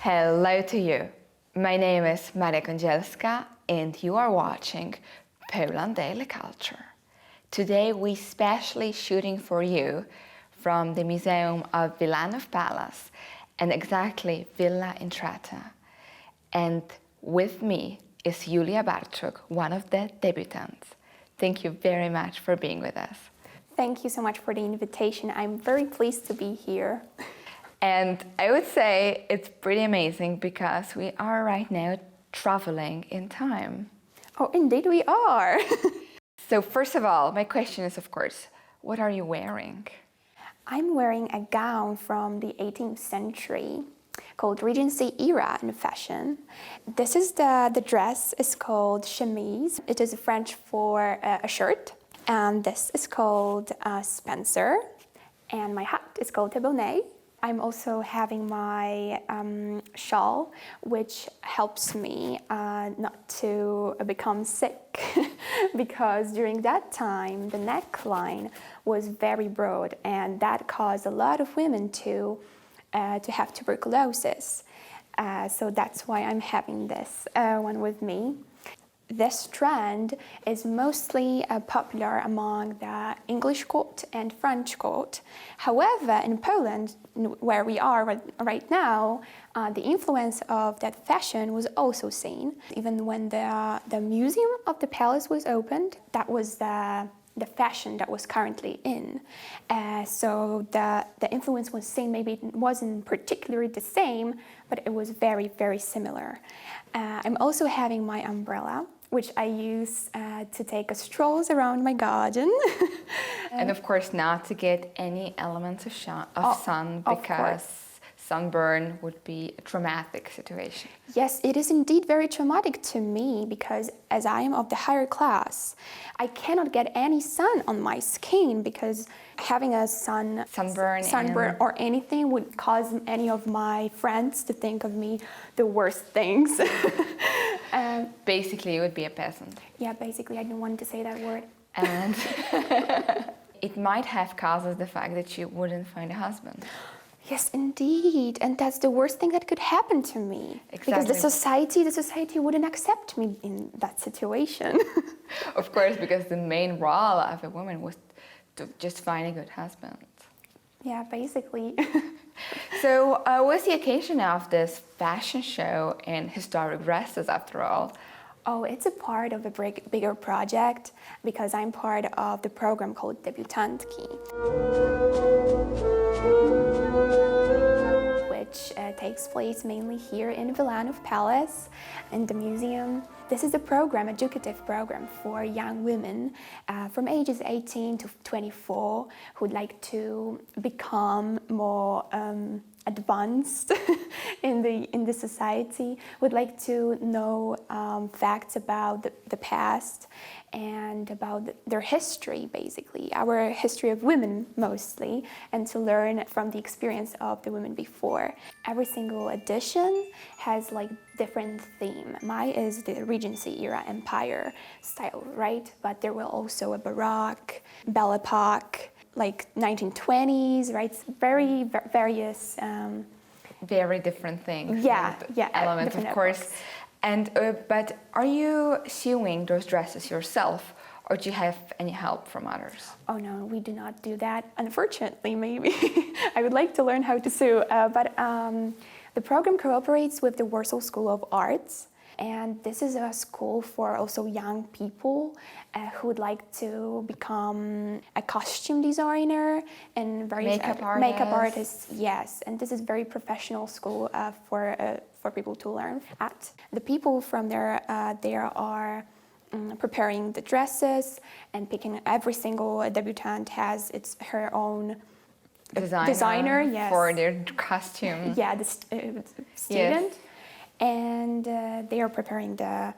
Hello to you. My name is Maria Kondzielska and you are watching Poland Daily Culture. Today we specially shooting for you from the Museum of Wilanów Palace and exactly Villa in Trata. And with me is Julia Barczuk, one of the debutants. Thank you very much for being with us. Thank you so much for the invitation. I'm very pleased to be here. And I would say it's pretty amazing because we are right now traveling in time. Oh, indeed we are. So first of all, my question is, of course, what are you wearing? I'm wearing a gown from the 18th century called Regency era in fashion. This is the dress is called chemise. It is French for a shirt. And this is called Spencer. And my hat is called bonnet. I'm also having my shawl, which helps me not to become sick because during that time the neckline was very broad and that caused a lot of women to have tuberculosis. So that's why I'm having this one with me. This trend is mostly popular among the English court and French court. However, in Poland, where we are right now, the influence of that fashion was also seen. Even when the museum of the palace was opened, that was the fashion that was currently in. So the influence was seen. Maybe it wasn't particularly the same, but it was very, very similar. I'm also having my umbrella, which I use to take strolls around my garden. And of course not to get any elements of sun because sunburn would be a traumatic situation. Yes, it is indeed very traumatic to me because as I am of the higher class, I cannot get any sun on my skin because having a sunburn or anything would cause any of my friends to think of me the worst things. Basically, you would be a peasant. Yeah, basically, I didn't want to say that word. And it might have caused the fact that you wouldn't find a husband. Yes, indeed. And that's the worst thing that could happen to me. Exactly. Because the society wouldn't accept me in that situation. Of course, because the main role of a woman was to just find a good husband. Yeah, basically. So, what's the occasion of this fashion show and historic dresses after all? Oh, it's a part of a bigger project because I'm part of the program called Debiutantki, which takes place mainly here in Wilanów Palace in the museum. This is a program, educative program for young women from ages 18 to 24 who'd like to become more advanced in the society, would like to know facts about the past and about their history, basically, our history of women mostly, and to learn from the experience of the women before. Every single edition has like different theme. Mine is the Regency era empire style, right? But there will also a Baroque, Belle Epoque, like 1920s, right? Very various. Very different things. Yeah, elements, of course. Epochs. And but are you sewing those dresses yourself, or do you have any help from others? Oh no, we do not do that. Unfortunately, maybe. I would like to learn how to sew, but the program cooperates with the Warsaw School of Arts. And this is a school for also young people who would like to become a costume designer and various makeup artists. Yes, and this is very professional school for people to learn at. The people from there, they are preparing the dresses and picking. Every single debutante has her own designer, yes, for their costume. Yeah, the student. Yes. And they are preparing the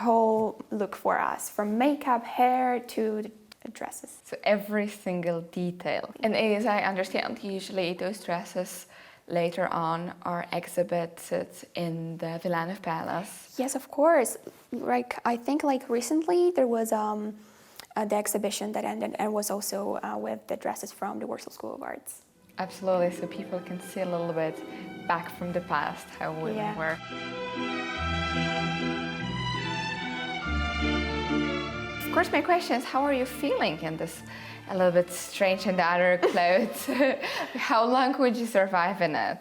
whole look for us, from makeup, hair to the dresses. So every single detail. And as I understand, usually those dresses later on are exhibited in the Wilanów Palace. Yes, of course. Like I think like recently there was the exhibition that ended and was also with the dresses from the Warsaw School of Arts. Absolutely, so people can see a little bit back from the past how women Yeah. were. Of course, my question is, how are you feeling in this a little bit strange and other clothes? How long would you survive in it?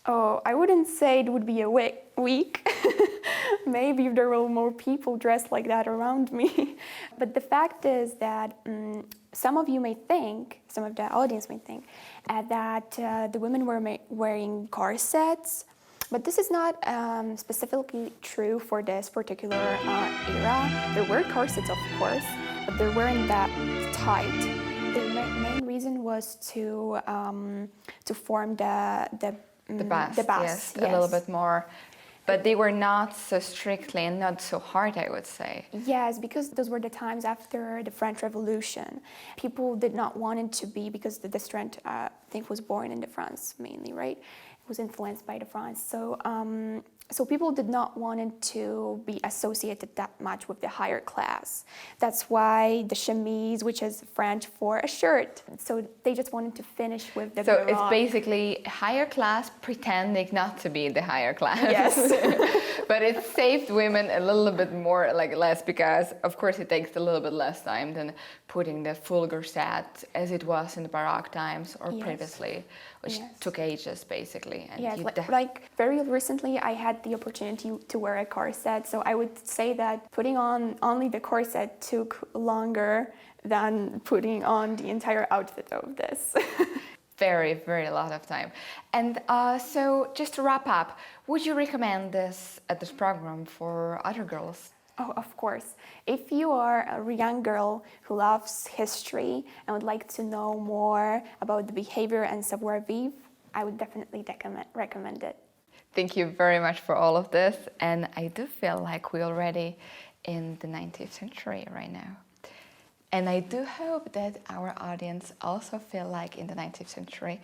Oh, I wouldn't say it would be a week. Maybe if there were more people dressed like that around me. But the fact is that some of you may think, some of the audience may think, that the women were wearing corsets. But this is not specifically true for this particular era. There were corsets, of course, but they weren't that tight. The main reason was to form The bust, the bust, yes, a little bit more. But they were not so strictly and not so hard, I would say. Yes, because those were the times after the French Revolution. People did not want it to be, because this trend, I think, was born in France mainly, right? It was influenced by France. So people did not want it to be associated that much with the higher class. That's why the chemise, which is French for a shirt. So they just wanted to finish with the So baroque. it's basically higher class pretending not to be the higher class. Yes. But it saved women a little bit more, like less, because of course it takes a little bit less time than putting the full corset as it was in the Baroque times or Yes. previously, which Yes. took ages basically. And Yes, you like very recently I had the opportunity to wear a corset, so I would say that putting on only the corset took longer than putting on the entire outfit of this. very, very lot of time. And so just to wrap up, would you recommend this program for other girls? Oh, of course. If you are a young girl who loves history and would like to know more about the behavior and savoir-vivre, I would definitely recommend it. Thank you very much for all of this. And I do feel like we're already in the 19th century right now. And I do hope that our audience also feel like in the 19th century,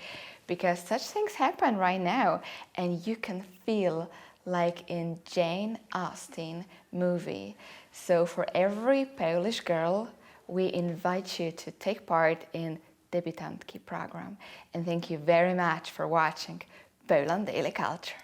because such things happen right now. And you can feel like in Jane Austen movie. So for every Polish girl, we invite you to take part in Debiutantki program. And thank you very much for watching Poland Daily Culture.